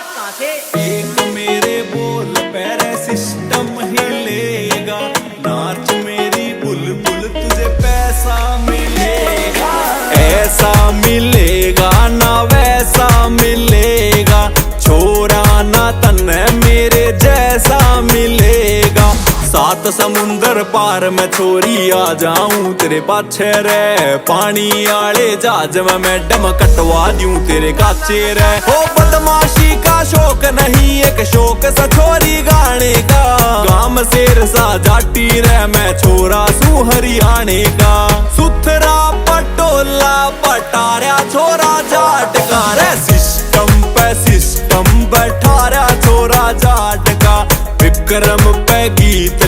बात कहाँ से? एक मेरे बोल पैरे सिस्टम हिलेगा, नाच मेरी बुलबुल तुझे पैसा मिलेगा। ऐसा मिलेगा ना वैसा मिलेगा, छोरा ना तन्ने मेरे जैसा मिलेगा। सात समुंदर पार मैं छोरी आ जाऊं तेरे पाछे रे, पानी आले जहाज में मैडम कटवा दूं तेरे काचे रे। ओ बदमाशी का शौक नहीं एक शौक सा छोरी गाने का, गाम शेर सा जाटी रे मैं छोरा सू हरियाणे का। सुथरा पटोला पटारा छोरा जाट का रे, सिस्टम पे सिस्टम बैठा रहा छोरा जाट का। विक्रम पे गीत